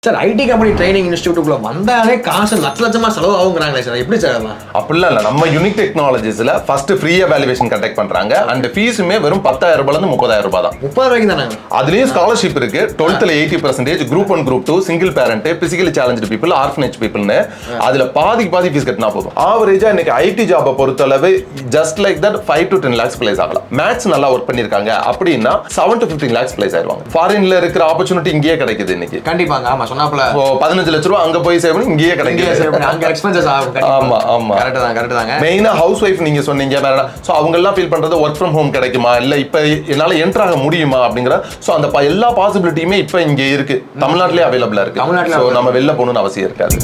Sir IT company training இன்ஸ்டியூட்டுக்குள்ள வந்தாலே காசு லட்சமா செலவு ஆகுங்கிறாங்களே சார், எப்படி சார் அதெல்லாம்? அப்படிலாம் இல்லை. நம்ம யூனிக் டெக்னாலஜிஸ்ல ஃபர்ஸ்ட் ஃப்ரீ எவாலுவேஷன் கண்டக்ட் பண்றாங்க. அண்ட் ஃபீஸுமே வெறும் 10,000 ரூபாயிலிருந்து 30,000 ரூபாய் தான். 30 ரூபாய்க்கு தானே? அதுலயும் ஸ்காலர்ஷிப் இருக்கு. 12th 80%, group 1 group 2, single parent, physically challenged people, orphanage பீப்புள்னு அதுல பாதி ஃபீஸ் கட்டினா போதும். ஆவரேஜா இன்னைக்கு ஐடி ஜாபை பொறுத்தளவு just like that 5 to 10 lakhs place ஆகலாம். மேட்ச் நல்லா ஒர்க் பண்ணிருக்காங்க அப்படின்னா 7 to 15 lakhs பிளேஸ் ஆயிடுவாங்க. ஃபாரின்ல இருக்கிற ஆப்பர்ச்சுனிட்டி இங்கேயே கிடைக்குது இன்னைக்கு. கண்டிப்பாங்க. ஆமா, சொன்னாப்ல 15 லட்ச ரூபாய் அங்க போய் சேவ் பண்ணி இங்கேயே கிடைக்குது. அங்க எக்ஸ்பென்சஸ் ஆகும். ஆமா ஆமா, கரெக்ட் தாங்க. மெயினா ஹவுஸ் ஒய்ஃப் நீங்க சொன்னீங்க. சோ அவங்க எல்லாம் ஃபீல் பண்றது ஒர்க் ஃப்ரம் ஹோம் கிடைக்குமா, இல்ல இப்ப என்னால என்டர் ஆக முடியுமா அப்படிங்கிற சோ அந்த எல்லா பாசிபிலிட்டியுமே இப்ப இங்க இருக்கு. தமிழ்நாட்டிலே அவைலபிளா இருக்கு. சோ நம்ம வெளில போகணும்னு அவசியம் இருக்காது.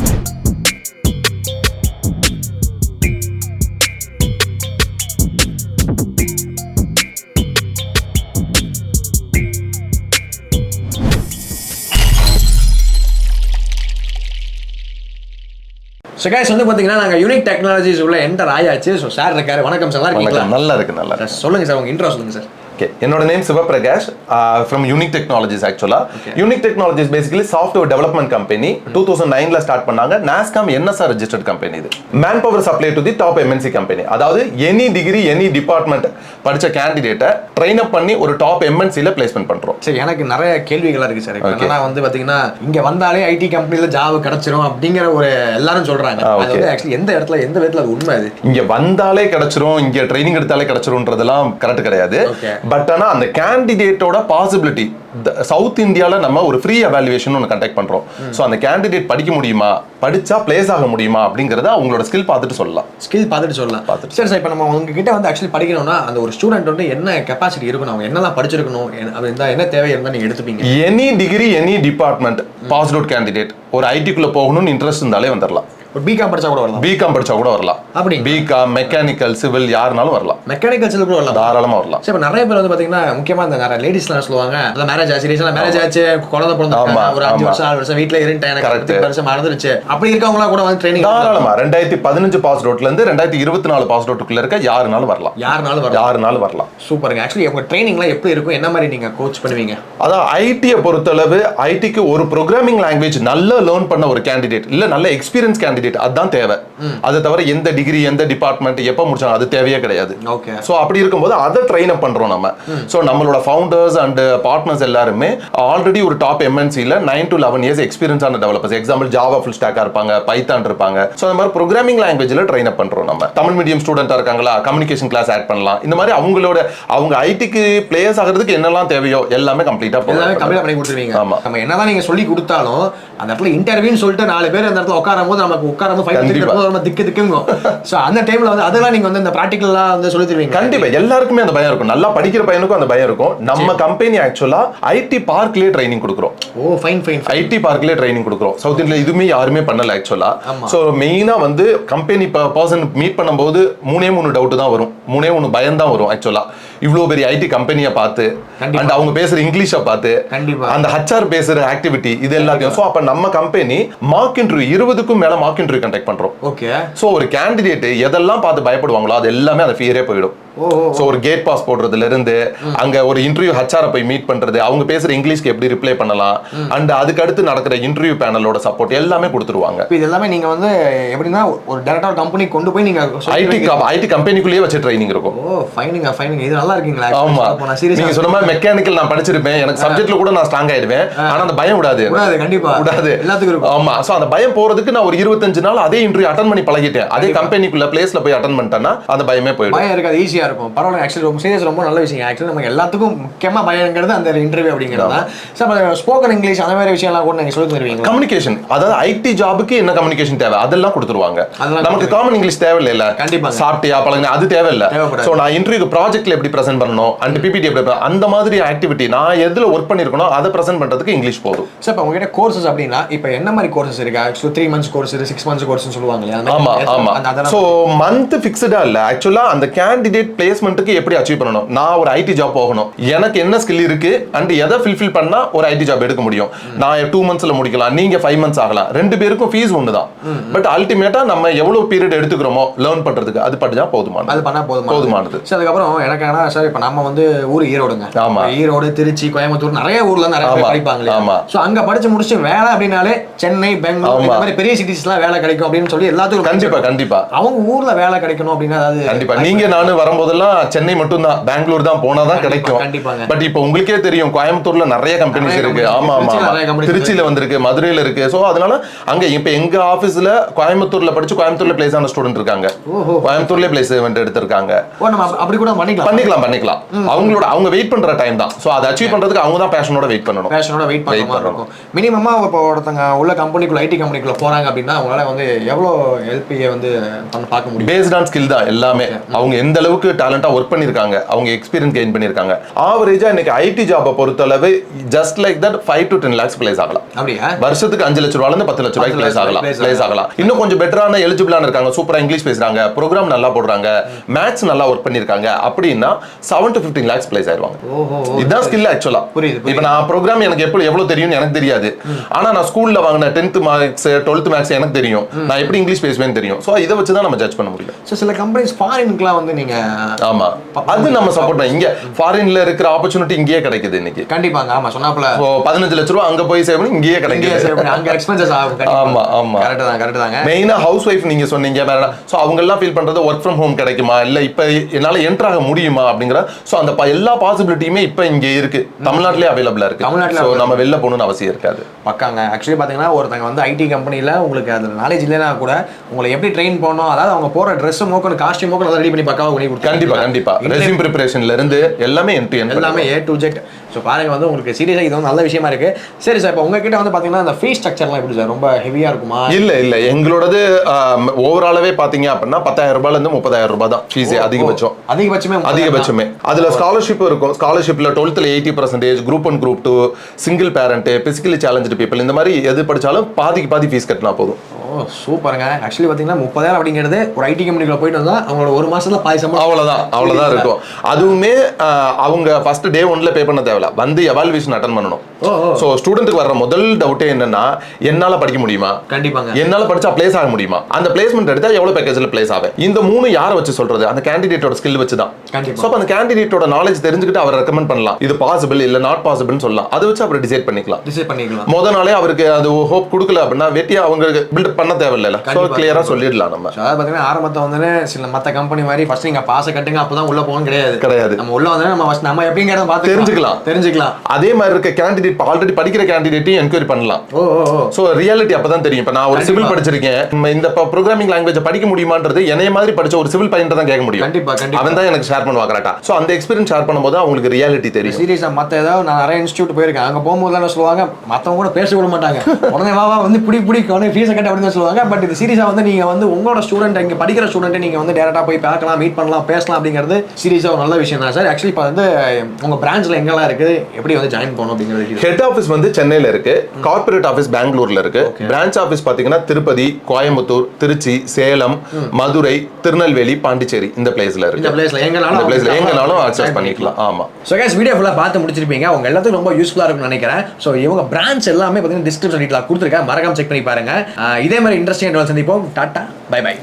ஸோ கைஸ் வந்து பார்த்தீங்கன்னா நாங்கள் யூனிக் டெக்னாலஜிஸ் உள்ள என்டர் ஆயாச்சு. ஸோ சார் இருக்காரு. வணக்கம் சார், நல்லா இருக்கு. சொல்லுங்க சார், உங்க இன்ட்ரோ சொல்லுங்க சார். என்னோட name Sivaprakash from unique technologies. Actually unique technologies basically software development company. 2009ல ஸ்டார்ட் பண்ணாங்க. NASSCOM NSR registered company. இது man power supply to the top MNC company. அதாவது எனி டிகிரி எனி டிபார்ட்மெண்ட் படிச்ச கேண்டிடேட்டை train up பண்ணி ஒரு top MNCல placement பண்றோம். சரி, எனக்கு நிறைய கேள்விகளா இருக்கு சார். நான் வந்து பாத்தீங்கன்னா இங்க வந்தாலே ஐடி கம்பெனில ஜாப் கிடைச்சிரும் அப்படிங்கிற ஒரு எல்லாரும் சொல்றாங்க. அது வந்து ஆக்சுவலி எந்த இடத்துல எந்த விதத்துல அது உண்மை? அது இங்க வந்தாலே கிடைச்சிரும், இங்க ட்ரைனிங் எடுத்தாலே கிடைச்சிரும்ன்றதெல்லாம் கரெக்ட் கிடையாது. பட் ஆனா அந்த கேண்டிடேட்டோட பாசிபிலிட்டி சவுத் இந்தியால நம்ம ஒரு ஃப்ரீ எவாலுவேஷன் ஒன்று கண்டக்ட் பண்றோம். ஸோ அந்த கேண்டிடேட் படிக்க முடியுமா, படிச்சா பிளேஸ் ஆக முடியுமா அப்படிங்கறத அவங்களோட ஸ்கில் பார்த்துட்டு சொல்லலாம். சரி சார், இப்போ நம்ம உங்ககிட்ட வந்து ஆக்சுவலி படிக்கணும்னா அந்த ஒரு ஸ்டூடெண்ட் வந்து என்ன கெப்பாசிட்டி இருக்கணும், அவங்க என்னெல்லாம் படிச்சிருக்கணும், என்ன தேவை இருந்தால் நீங்க எடுத்துப்பீங்க? Any degree any department passed out candidate ஒரு ஐடிக்குள்ள போகணும்னு இன்ட்ரெஸ்ட் இருந்தாலே வந்துடலாம். பிகாம் படிச்சா கூட வரலாம். பிகாம் படிச்சா கூட வரலாம். அப்படி பிகாம், மெக்கானிக்கல், சிவில் யாருனாலும் வரலாம். மெக்கானிக்கல் சிவில் கூட வரலாம், தாராளமா வரலாம். சரி, இப்போ நிறைய பேர் வந்து பாத்தீங்கன்னா முக்கியமா இந்த நிறைய லேடிஸ்லாம் சொல்லுவாங்க, மேரேஜ் ஆச்சு, ரீசெண்டா மேரேஜ் ஆச்சு, குழந்தை பிறந்தாங்க, ஒரு 5 வருஷம் 6 வருஷம் வீட்ல இருந்துட்டேன், எனக்கு 10 வருஷம் மறந்துருச்சு, அப்படி இருக்கவங்களா கூட வந்து ட்ரைனிங் தாராளமா 2015 பாஸ் அவுட்ல இருந்து 2024 பாஸ் அவுட்டுக்குள்ள இருக்க யாருனாலும் வரலாம். யாருனாலும் வரலாம். சூப்பருங்க. ஆக்சுவலி உங்க ட்ரைனிங்லாம் எப்படி இருக்கும், என்ன மாதிரி நீங்க கோச் பண்ணுவீங்க? அதான் ஐடியை பொறுத்தளவு ஐடிக்கு ஒரு ப்ரோக்ராமிங் லாங்குவேஜ் நல்லா லேர்ன் பண்ண ஒரு கேண்டிடேட் இல்ல நல்ல எக்ஸ்பீரியன்ஸ் கேண்டிடேட் அதுதான் தேவை. அதை தவிர எந்த டிகிரி எந்த டிபார்ட்மெண்ட் எப்ப முடிச்சாங்க அது தேவையே கிடையாது. சோ அப்படி இருக்கும்போது அதை ட்ரெயின் அப் பண்றோம் நம்ம. சோ நம்மளோட ஃபவுண்டர்ஸ் அண்ட் பார்ட்னர்ஸ் எல்லாருமே ஆல்ரெடி ஒரு டாப் MNCல 9 to 11 இயர்ஸ் எக்ஸ்பீரியன்ஸ் ஆன டெவலப்பர்ஸ். எக்ஸாம்பிள் ஜாவா ஃபுல் ஸ்டாக்கா இருப்பாங்க, பைத்தான் இருப்பாங்க. சோ அந்த மாதிரி ப்ரோக்ராமிங் லாங்குவேஜ்ல ட்ரெயின் அப் பண்றோம் நம்ம. தமிழ் மீடியம் ஸ்டூடெண்டா இருக்காங்களா, கம்யூனிகேஷன் கிளாஸ் ஆட் பண்ணலாம். இந்த மாதிரி அவங்க ஐடிக்கு பிளேயர்ஸ் ஆகிறதுக்கு என்னெல்லாம் தேவையோ எல்லாமே கம்ப்ளீட்டா பண்ணி கொடுத்துருவீங்க. நம்ம என்னதான் நீங்க சொல்லி கொடுத்தாலும் அந்த இடத்துல இன்டர்வியூன்னு சொல்லிட்டு 4 பேர் அந்த இடத்துல உட்காரும் போது நமக்கு அந்த டைம்ல வந்து அதெல்லாம் நீங்க வந்து இந்த பிராக்டிகலா வந்து சொல்லி தருவீங்க. கண்டிப்பா எல்லாருக்குமே அந்த பயம் இருக்கும். நல்லா படிக்கிற பையனுக்கும் அந்த பயம் இருக்கும். நம்ம கம்பெனி ஆக்சுவலா ஐடி பார்க்லயே ட்ரைனிங் கொடுக்குறோம். ஐடி பார்க்லயே ட்ரைனிங் கொடுக்குறோம். சவுத் இந்தியால இதுமே யாருமே பண்ணல ஆக்சுவலா. சோ மெயினா வந்து கம்பெனி பர்சன் மீட் பண்ணும்போது 3 டவுட் தான் வரும், 3 பயம் தான் வரும் ஆக்சுவலா. இவ்வளவு பெரிய ஐடி கம்பெனியை பார்த்து அண்ட் அவங்க பேசுற இங்கிலீஷை பார்த்து அந்த HR பேசுற ஆக்டிவிட்டி இது எல்லாத்தையும். சோ அப்ப நம்ம கம்பெனி மார்க் இன்டர்வியூ 20க்கும் மேல மார்க் இன்டர்வியூ கண்டக்ட் பண்றோம். சோ ஒரு கேண்டிடேட் எதெல்லாம் பார்த்து பயப்படுவாங்களோ அது எல்லாமே அந்த ஃபியரே போயிடும். சோ ஒரு கேட் பாஸ் போடுறதுல இருந்து அங்க ஒரு இன்டர்வியூ HR போய் மீட் பண்றது, அவங்க பேசுற இங்கிலீஷ்க்கு எப்படி ரிப்ளை பண்ணலாம் அண்ட் அதுக்கு அடுத்து நடக்கிற இன்டர்வியூ பேனலோட சப்போர்ட் எல்லாமே கொடுத்துருவாங்க. இது எல்லாமே நீங்க வந்து எப்படின்னா ஒரு டைரக்டா கம்பெனி கொண்டு போய் நீங்க ஐடி கம்பெனிக்குள்ளேயே வச்சு ட்ரைனிங் இருக்கும். இது நல்லா இருக்குங்களா? ஆமா, நீங்க சொன்ன மாதிரி மெக்கானிக்கல் நான் படிச்சிருப்பேன், எனக்கு சப்ஜெக்ட்ல கூட நான் ஸ்ட்ராங் ஆயிடுவேன். ஆனா அந்த பயம் விடாது. கண்டிப்பா விடாது, எல்லாத்துக்கும் இருக்கும். ஆமா, சோ அந்த பயம் போறதுக்கு நான் ஒரு 25 நாள் அதே இன்டர்வியூ அட்டெண்ட் பண்ணி பழகிட்டேன். அதே கம்பெனிக்குள்ள பிளேஸ்ல போய் அட்டெண்ட் பண்ணிட்டேன்னா அந்த பயமே போயிடும். பயம் இருக்காது, ஈஸியா இருக்கும். பரவாயில்ல. ஆக்சுவலி ரொம்ப சீரியஸ், ரொம்ப நல்ல விஷயம். ஆக்சுவலி நம்ம எல்லாத்துக்கும் முக்கியமா பயங்கிறது அந்த இன்டர்வியூ அப்படிங்கிறது தான். சார் ஸ்போக்கன் இங்கிலீஷ் அந்த மாதிரி விஷயம்லாம் கூட நீங்க சொல்லி தருவீங்க? கம்யூனிகேஷன், அதாவது ஐடி ஜாபுக்கு என்ன கம்யூனிகேஷன் தேவை அதெல்லாம் கொடுத்துருவாங்க. நமக்கு காமன் இங்கிலீஷ் தேவையில்ல. கண்டிப்பா சாப்பிட்டியா பழகினா அது தேவையில்ல. சோ நான் இன்டர்வியூக்கு ப்ராஜெக்ட்ல எப்படி பிரசன்ட் பண்ணணும் அண்ட் PPT எப்படி அந்த மாதிரி ஆக்டிவிட்டி நான் எதுல ஒர்க் பண்ணிருக்கணும் அதை பிரசன்ட் பண்றதுக்கு இங்கிலீஷ் போதும். சார் இப்போ உங்ககிட்ட கோர்சஸ் அப்படின்னா இப்போ என்ன மாதிரி கோர்சஸ் இருக்கு? ஆக்சுவலி 3 months கோர்ஸ், 6 months கோர்ஸ்னு சொல்லுவாங்க இல்லையா? ஆமா. சோ மந்த் ஃபிக்ஸ்டா இல்ல. ஆக்சுவலா அந்த கேண்டிடேட் பிளேஸ்மெண்ட்டுக்கு எப்படி அச்சீவ் பண்ணணும், நான் ஒரு ஐடி ஜாப் போகணும், எனக்கு என்ன ஸ்கில் இருக்கு அண்ட் எதை ஃபில்ஃபில் பண்ணா ஒரு ஐடி ஜாப் எடுக்க முடியும், நான் 2 monthsல முடிக்கலாம், நீங்க 5 months ஆகலாம், ரெண்டு பேருக்கும் ஃபீஸ் ஒண்ணுதான். பட் அல்டிமேட்டா நம்ம எவ்வளவு பீரியட் எடுத்துக்கிறோமோ லேர்ன் பண்றதுக்கு அது படிச்சா போதுமானது. அது பண்ணா போதுமானது. சரி, அதுக்கப்புறம் எனக்கு என்ன சார், இப்ப நம்ம வந்து ஊர் ஈரோடுங்க. ஆமா, ஈரோடு, திருச்சி, கோயம்புத்தூர் நிறைய ஊர்ல நிறைய பேர் படிப்பாங்க. ஆமா, சோ அங்க படிச்சு முடிச்சு வேலை அப்படினாலே சென்னை, பெங்களூர் இந்த மாதிரி பெரிய சிட்டிஸ்லாம் வேலை கிடைக்கும் அப்படின்னு சொல்லி எல்லாத்துக்கும் கண்டிப்பா அவங்க ஊர்ல வேலை கிடைக்கணும் அப்படின்னா அதாவது கண்டிப்பா நீங்க நானும் வரும்போதெல்லாம் சென்னை மட்டும் தான், பெங்களூர் தான் போனாதான் கிடைக்கும். பட் இப்போ உங்களுக்கே தெரியும் கோயம்புத்தூர்ல நிறைய கம்பெனிஸ் இருக்கு. ஆமா ஆமா, திருச்சியில வந்திருக்கு, மதுரையில இருக்கு. சோ அதனால அங்க இப்ப எங்க ஆபீஸ்ல கோயம்புத்தூர்ல படிச்சு கோயம்புத்தூர்ல பிளேஸ் ஆன ஸ்டூடெண்ட் இருக்காங்க, கோயம்புத்தூர்லயே பிளேஸ் எடுத்திருக்காங்க. அப்படி கூட பண்ணிக்கலாம். அவங்க வெயிட் பண்ற டைம் தான். சோ அதை அச்சீவ் பண்றதுக்கு அவங்க தான் பேஷனோட வெயிட் பண்ணணும். மினிமமா இப்போ ஒருத்தங்க உள்ள கம்பெனிக்குள்ள ஐடி கம்பெனிக்குள்ள போறாங்க அப்படின்னா அவங்களால வந்து எவ்வளவு எல்பிஏ வந்து பார்க்க முடியும்? பேஸ்ட் ஆன் ஸ்கில் தான் எல்லாமே. அவங்க எந்த அளவுக்கு டேலண்டா ஒர்க் பண்ணிருக்காங்க, அவங்க எக்ஸ்பீரியன்ஸ் கெயின் பண்ணிருக்காங்க. ஆவரேஜா இன்னைக்கு ஐடி ஜாப பொறுத்தளவு just like that 5 to 10 lakhs place ஆகலாம். அப்படியே வருஷத்துக்கு 5 லட்சம் ரூபாயில இருந்து 10 லட்சம் ரூபாய்க்கு பிளேஸ் ஆகலாம். இன்னும் கொஞ்சம் பெட்டரான எலிஜிபிளான இருக்காங்க, சூப்பரா இங்கிலீஷ் பேசுறாங்க, ப்ரோக்ராம் நல்லா போடுறாங்க, மேத்ஸ் நல்லா ஒர்க் பண்ணிருக்காங்க அப்படின்னா 7 to 15 lakhs பிளேஸ் ஆயிருவாங்க. இதுதான் ஸ்கில் ஆக்சுவலா. இப்போ நான் ப்ரோக்ராம் எனக்கு எவ்வளவு தெரியும் எனக்கு தெரியாது, ஆனா நான் ஸ்கூல்ல வாங்கின 10th மார்க்ஸ் 12th மார்க்ஸ் எனக்கு தெரியும், நான் எப்படி இங்கிலீஷ் பேசுவேன்னு தெரியும். சோ இத வச்சு தான் நம்ம ஜட்ஜ் பண்ண முடியும். சோ சில கம்பெனிஸ் ஃபாரின்க்குலாம் வந்து நீங்க ஆமா அது நம்ம சப்போர்ட் பண்ண, இங்க ஃபாரின்ல இருக்கிற ஆப்பர்சூனிட்டி இங்கேயே கிடைக்குது இன்னைக்கு. கண்டிப்பாங்க. ஆமா, சொன்னாப்ல 15 லட்சம் ரூபாய் அங்க போய் சேவ் பண்ணி இங்கேயே கிடைக்குது. அங்க எக்ஸ்பென்சஸ் ஆகும். ஆமா ஆமா, கரெக்ட் தாங்க. மெயினா ஹவுஸ் வைஃப் நீங்க சொன்னீங்க. சோ அவங்க எல்லாம் ஃபீல் பண்றது வொர்க் ஃப்ரம் ஹோம் கிடைக்குமா, இல்ல இப்ப என்னால என்டர் ஆக முடியுமா அப்படிங்கற. சோ அந்த எல்லா பாசிபிலிட்டியுமே இப்ப இங்க இருக்கு, தமிழ்நாட்டிலே அவைலபிளா இருக்கு. சோ நம்ம வெளில போகணும்னு அவசியம் இருக்காது. பக்காங்க. ஆக்சுவலி பாத்தீங்கன்னா ஒருத்தங்க வந்து ஐடி கம்பெனில உங்களுக்கு அதுல நாலேஜ் இல்லைன்னா கூட உங்களை எப்படி ட்ரெயின் பண்ணணும், அதாவது அவங்க போற ட்ரெஸ் மோக்கணும், காஸ்டியூம் மோக்கணும் ரெடி பண்ணி பக்காவா பண்ணி கொடுத்து கண்டிப்பா ரெஸ்யூம் பிரிப்பரேஷன்ல இருந்து எல்லாமே எல்லாமே A to Z. ஸோ பாருங்க வந்து உங்களுக்கு சீரியஸாக இது வந்து நல்ல விஷயமா இருக்கு. சரி சார், இப்போ உங்ககிட்ட வந்து பார்த்தீங்கன்னா அந்த ஃபீஸ் ஸ்ட்ரக்சர்லாம் எப்படி சார், ரொம்ப ஹெவியாக இருக்குமா? இல்லை எங்களோடது ஓவராலவே பார்த்தீங்க அப்படின்னா 10,000 ரூபாயிலேருந்து 30,000 ரூபாய் தான் ஃபீஸே அதிகபட்சமே. அதில் ஸ்காலர்ஷிப் இருக்கும். ஸ்காலர்ஷிப்பில் 12th 80%, group 1 group 2, single parent, physically challenge people, இந்த மாதிரி எது படித்தாலும் பாதி ஃபீஸ் கட்டினா போதும். ஓ சூப்பருங்க. ஆக்சுவலி பார்த்தீங்கன்னா 30,000 அப்படிங்கிறது ஒரு ஐடி கம்பெனிக்குள்ள போயிட்டு வந்தால் அவங்களோட ஒரு மாசத்துல பாதி சம்பளம் அவ்வளோதான் இருக்கும். அதுவுமே அவங்க ஃபர்ஸ்ட் டே 1ல பே பண்ண தேவை, வந்து எவாலுவேஷன் அட்டெண்ட் பண்ணணும். சோ ஸ்டூடெண்ட்க்கு வர முதல் டவுட்டே என்னன்னா, என்னால படிக்க முடியுமா, கண்டிப்பாங்க என்னால படிச்சா பிளேஸ் ஆக முடியுமா, அந்த பிளேஸ்மெண்ட் எடுத்தா எவ்வளவு பேக்கேஜ்ல பிளேஸ் ஆகும். இந்த மூணு யாரை வச்சு சொல்றது, அந்த கேண்டிடேட்டோட ஸ்கில் வச்சு தான். சோ அந்த கேண்டிடேட்டோட நாலேஜ் தெரிஞ்சுக்கிட்டு அவர் ரெக்கமெண்ட் பண்ணலாம், இது பாசிபிள் இல்ல நாட் பாசிபிள்னு சொல்லலாம். அதை வச்சு அவர் டிசைட் பண்ணிக்கலாம். முதல் நாளே அவருக்கு அது ஹோப் கொடுக்கல அப்படின்னா வெட்டியா அவங்க பில்ட் பண்ண தேவையில்லை. சோ கிளியரா சொல்லிடலாம். நம்ம அதாவது பாத்தீங்கன்னா ஆரம்பத்தை வந்து சில மத்த கம்பெனி மாதிரி ஃபர்ஸ்ட் நீங்க பாஸ் கட்டுங்க அப்பதான் உள்ள போகணும் கிடையாது. நம்ம உள்ள வந்து நம்ம எப்படிங்கிறத பார்த்து தெரிஞ்சுக்கலாம். அதே மாதிரி இருக்க கேண்டிடேட் ஆல்ரெடி படிக்கிற கேண்டிடேட்டையும் என்கொயரி பண்ணலாம். சோ ரியாலிட்டி அப்பதான் தெரியும். இப்ப நான் ஒரு சிவில் படிச்சிருக்கேன், இந்த ப்ரோகிராமிங் லாங்குவேஜ் படிக்க முடியுமான்றது என்னைய மாதிரி படிச்ச ஒரு சிவில் பையன் தான் கேட்க முடியும். அவன் தான் எனக்கு ஷேர் பண்ணுவா கரெக்டா. சோ அந்த எக்ஸ்பீரியன்ஸ் ஷேர் பண்ணும்போது அவங்களுக்கு ரியாலிட்டி தெரியும். சீரியஸா மத்த ஏதாவது நான் நிறைய இன்ஸ்டியூட் போயிருக்கேன், அங்க போகும்போது என்ன சொல்லுவாங்க, மத்தவங்க கூட பேச விட மாட்டாங்க, உடனே வா வந்து பிடி ஃபீஸ் கட்ட அப்படின்னு சொல்லுவாங்க. பட் இது சீரியஸா வந்து நீங்க வந்து உங்களோட ஸ்டூடெண்ட், இங்க படிக்கிற ஸ்டூடெண்ட் நீங்க வந்து டைரக்டா போய் பார்க்கலாம், மீட் பண்ணலாம், பேசலாம் அப்படிங்கிறது சீரியஸா ஒரு நல்ல விஷயம் தான் சார். ஆக்சுவலி இப்போ வந்து உங்க பிரான்ச்ல எங்கெல்லாம் இருக்கு, எப்படி வந்து ஜாயின் பண்ணணும் அப்படிங்கிறது. ஹெட் ஆஃபீஸ் வந்து சென்னையில இருக்கு, கார்ப்பரேட் ஆஃபீஸ் பெங்களூர்ல இருக்கு, பிரான்ச் ஆஃபீஸ் பாத்தீங்கன்னா திருப்பதி, கோயம்புத்தூர், திருச்சி, சேலம், மதுரை, திருநெல்வேலி, பாண்டிச்சேரி இந்த பிளேஸ்ல இருக்கு. இந்த பிளேஸ்ல எங்கனாலும் அக்சஸ் பண்ணிக்கலாம். ஆமா. சோ गाइस வீடியோ ஃபுல்லா பார்த்து முடிச்சிருப்பீங்க. உங்க எல்லாத்துக்கும் ரொம்ப யூஸ்ஃபுல்லா இருக்கும்னு நினைக்கிறேன். சோ இவங்க பிரான்ச் எல்லாமே பாத்தீங்கன்னா டிஸ்கிரிப்ஷன்ல கொடுத்திருக்கேன், மறக்காம செக் பண்ணி பாருங்க. இதே மாதிரி இன்ட்ரெஸ்டிங் சந்திப்போம். Tata, bye by.